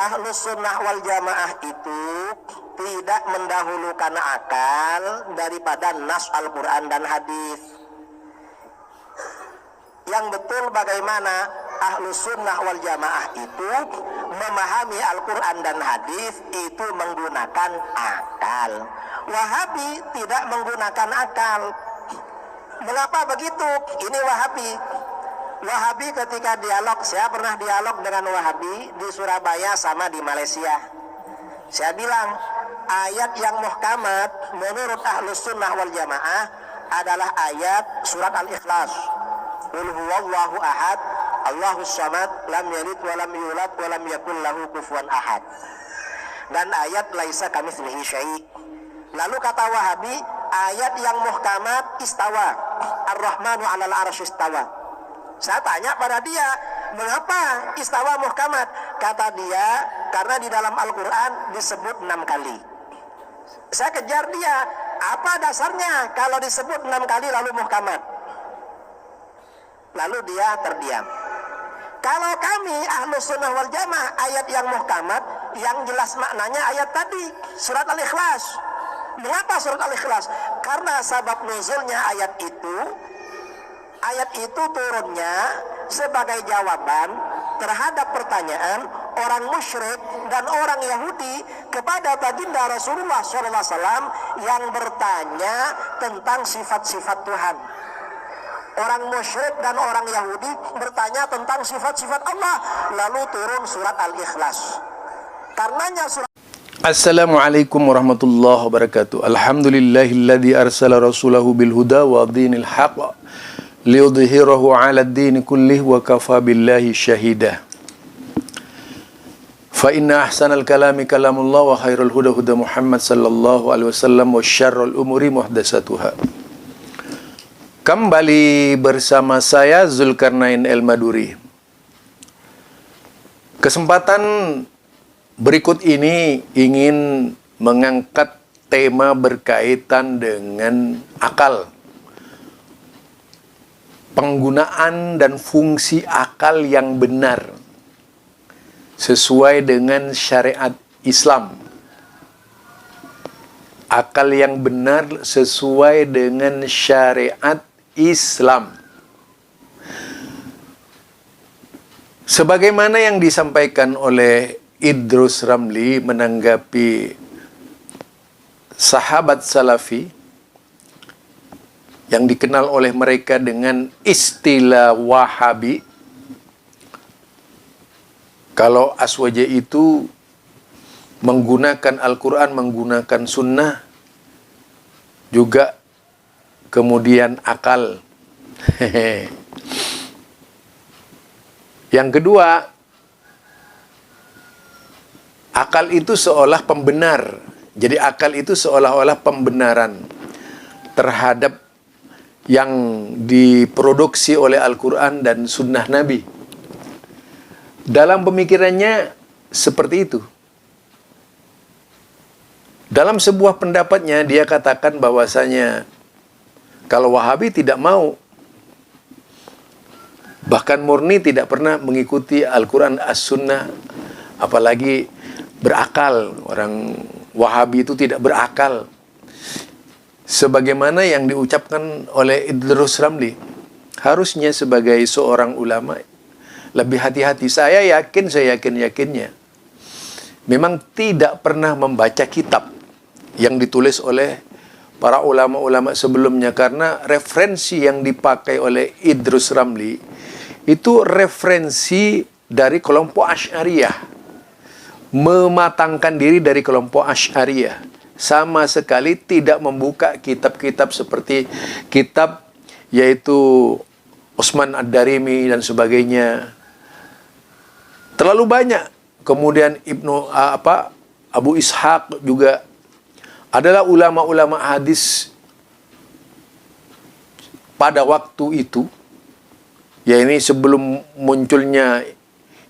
Ahlus sunnah wal jamaah itu tidak mendahulukan akal daripada nas Al-Quran dan hadis. Yang betul bagaimana Ahlus sunnah wal jamaah itu memahami Al-Quran dan hadis itu menggunakan akal. Wahabi tidak menggunakan akal. Mengapa begitu? Ini Wahabi. Wahabi ketika dialog, saya pernah dialog dengan Wahabi di Surabaya sama di Malaysia. Saya bilang, ayat yang muhkamat menurut Ahlus sunnah wal jamaah adalah ayat surat Al-Ikhlas. Qul huwallahu ahad, Allahus samad, lam yalid wa lam yulad wa lam yakul lahu kufuwan ahad. Dan ayat laisa kamitslihi syai'. Lalu kata Wahabi, ayat yang muhkamat istawa, Ar-Rahmanu 'alal 'arsy istawa. Saya tanya pada dia, mengapa istawa muhkamat? Kata dia, karena di dalam Al-Quran disebut 6 kali. Saya kejar dia, apa dasarnya kalau disebut 6 kali lalu muhkamat? Lalu dia terdiam. Kalau kami Ahlus sunnah wal jamaah, ayat yang muhkamat, yang jelas maknanya ayat tadi, surat Al-Ikhlas. Mengapa surat Al-Ikhlas? Karena sabab nuzulnya ayat itu turunnya sebagai jawaban terhadap pertanyaan orang musyrik dan orang Yahudi kepada baginda Rasulullah SAW yang bertanya tentang sifat-sifat Tuhan. Orang musyrik dan orang Yahudi bertanya tentang sifat-sifat Allah, lalu turun surat Al-Ikhlas. Karenanya surat Assalamualaikum warahmatullahi wabarakatuh. Alhamdulillahilladzi arsala rasulahu bil huda wa dinil haqq liyudhhirahu 'ala ad-din kullih wa kafa billahi syahida. Fa inna ahsanal kalami kalamullah wa khairul huda huda Muhammad sallallahu alaihi wasallam wa syarrul umuri muhdatsatuha. Kembali bersama saya Zulkarnain El-Maduri. Kesempatan berikut ini ingin mengangkat tema berkaitan dengan akal. Penggunaan dan fungsi akal yang benar sesuai dengan syariat Islam. Akal yang benar sesuai dengan syariat Islam. Sebagaimana yang disampaikan oleh Idrus Ramli menanggapi sahabat salafi yang dikenal oleh mereka dengan istilah Wahabi. Kalau Aswaja itu menggunakan Al-Quran, menggunakan sunnah, juga kemudian akal. Yang kedua, akal itu seolah pembenar. Jadi akal itu seolah-olah pembenaran terhadap yang diproduksi oleh Al-Quran dan sunnah Nabi. Dalam pemikirannya seperti itu. Dalam sebuah pendapatnya dia katakan bahwasanya kalau Wahabi tidak mau, bahkan murni tidak pernah mengikuti Al-Quran As-Sunnah, apalagi berakal. Orang Wahabi itu tidak berakal. Sebagaimana yang diucapkan oleh Idrus Ramli, harusnya sebagai seorang ulama lebih hati-hati. Saya yakinnya memang tidak pernah membaca kitab yang ditulis oleh para ulama-ulama sebelumnya, karena referensi yang dipakai oleh Idrus Ramli itu referensi dari kelompok Asy'ariyah, mematangkan diri dari kelompok Asy'ariyah. Sama sekali tidak membuka kitab-kitab seperti kitab yaitu Utsman Ad-Darimi dan sebagainya. Terlalu banyak. Kemudian Abu Ishaq juga adalah ulama-ulama hadis pada waktu itu. Ya, ini sebelum munculnya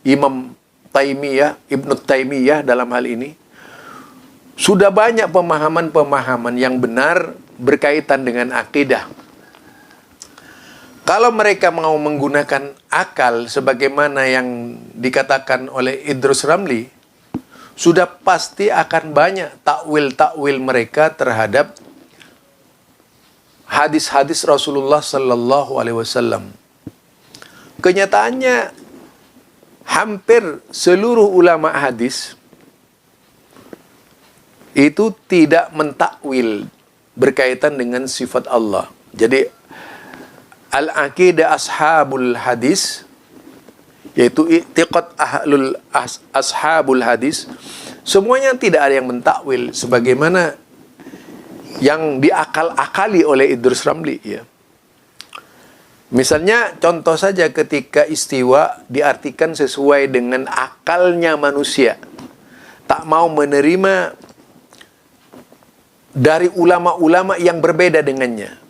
Imam Taimiyah, Ibnu Taimiyah dalam hal ini. Sudah banyak pemahaman-pemahaman yang benar berkaitan dengan akidah. Kalau mereka mau menggunakan akal sebagaimana yang dikatakan oleh Idrus Ramli, sudah pasti akan banyak takwil-takwil mereka terhadap hadis-hadis Rasulullah sallallahu alaihi wasallam. Kenyataannya hampir seluruh ulama hadis itu tidak mentakwil berkaitan dengan sifat Allah. Jadi al-aqidah ashabul hadis, yaitu i'tiqad ashabul hadis, semuanya tidak ada yang mentakwil sebagaimana yang diakal-akali oleh Idrus Ramli, ya. Misalnya contoh saja ketika istiwa diartikan sesuai dengan akalnya manusia, tak mau menerima dari ulama-ulama yang berbeda dengannya.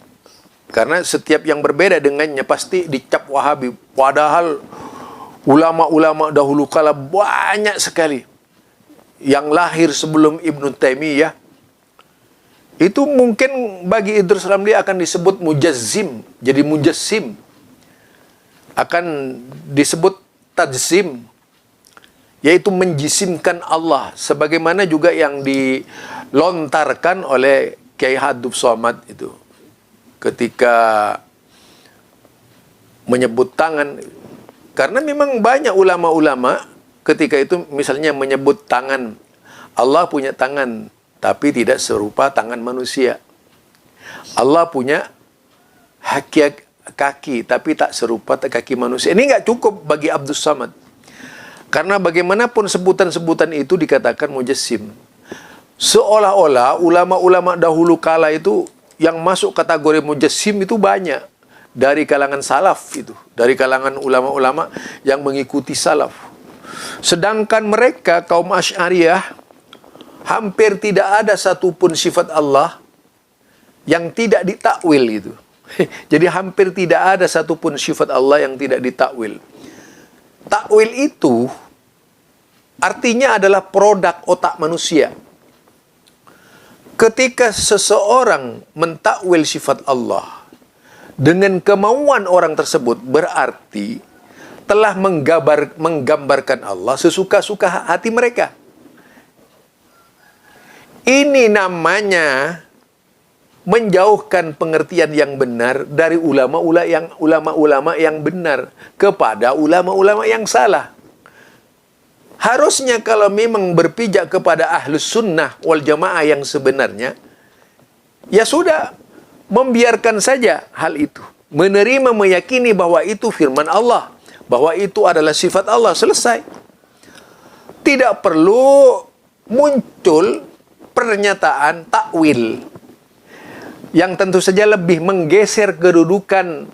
Karena setiap yang berbeda dengannya pasti dicap Wahabi. Padahal ulama-ulama dahulu kala banyak sekali yang lahir sebelum Ibnu Taimiyah. Itu mungkin bagi Idrus Ramli akan disebut mujazzim, jadi mujassim. Akan disebut tajsim, yaitu menjisimkan Allah. Sebagaimana juga yang dilontarkan oleh Kiai Hadub Somad itu. Ketika menyebut tangan. Karena memang banyak ulama-ulama ketika itu misalnya menyebut tangan. Allah punya tangan, tapi tidak serupa tangan manusia. Allah punya kaki, tapi tak serupa kaki manusia. Ini nggak cukup bagi Abdus Samad. Karena bagaimanapun sebutan-sebutan itu dikatakan mujassim. Seolah-olah ulama-ulama dahulu kala itu yang masuk kategori mujassim itu banyak. Dari kalangan salaf itu. Dari kalangan ulama-ulama yang mengikuti salaf. Sedangkan mereka, kaum Asy'ariyah, hampir tidak ada satupun sifat Allah yang tidak ditakwil itu. Jadi hampir tidak ada satupun sifat Allah yang tidak ditakwil. Takwil itu artinya adalah produk otak manusia. Ketika seseorang mentakwil sifat Allah dengan kemauan orang tersebut, berarti telah menggambarkan Allah sesuka-suka hati mereka. Ini namanya menjauhkan pengertian yang benar dari ulama-ulama yang benar kepada ulama-ulama yang salah. Harusnya kalau memang berpijak kepada ahlus sunnah wal jamaah yang sebenarnya, ya sudah, membiarkan saja hal itu. Menerima, meyakini bahwa itu firman Allah, bahwa itu adalah sifat Allah, selesai. Tidak perlu muncul pernyataan takwil yang tentu saja lebih menggeser kedudukan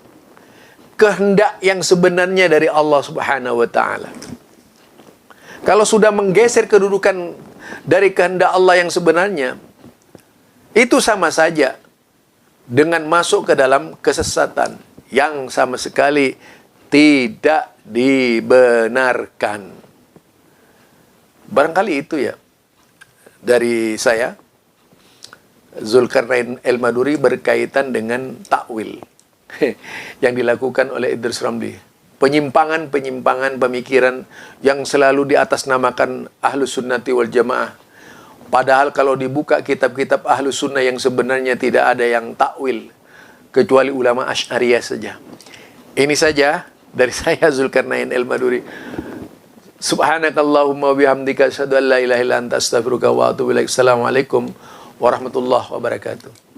kehendak yang sebenarnya dari Allah Subhanahu wa taala. Kalau sudah menggeser kedudukan dari kehendak Allah yang sebenarnya, itu sama saja dengan masuk ke dalam kesesatan yang sama sekali tidak dibenarkan. Barangkali itu ya dari saya, Zulkarnain El-Maduri, berkaitan dengan takwil yang dilakukan oleh Idrus Ramli. Penyimpangan-penyimpangan pemikiran yang selalu diatasnamakan Ahlus Sunnati wal Jamaah. Padahal kalau dibuka kitab-kitab Ahlus Sunnah yang sebenarnya tidak ada yang takwil, kecuali ulama Asy'ariyah saja. Ini saja dari saya, Zulkarnain El-Maduri. Subhanakallahumma bihamdika asyhadu an la ilaha illa anta astaghfiruka wa atubu ilaik. Assalamualaikum warahmatullahi wabarakatuh.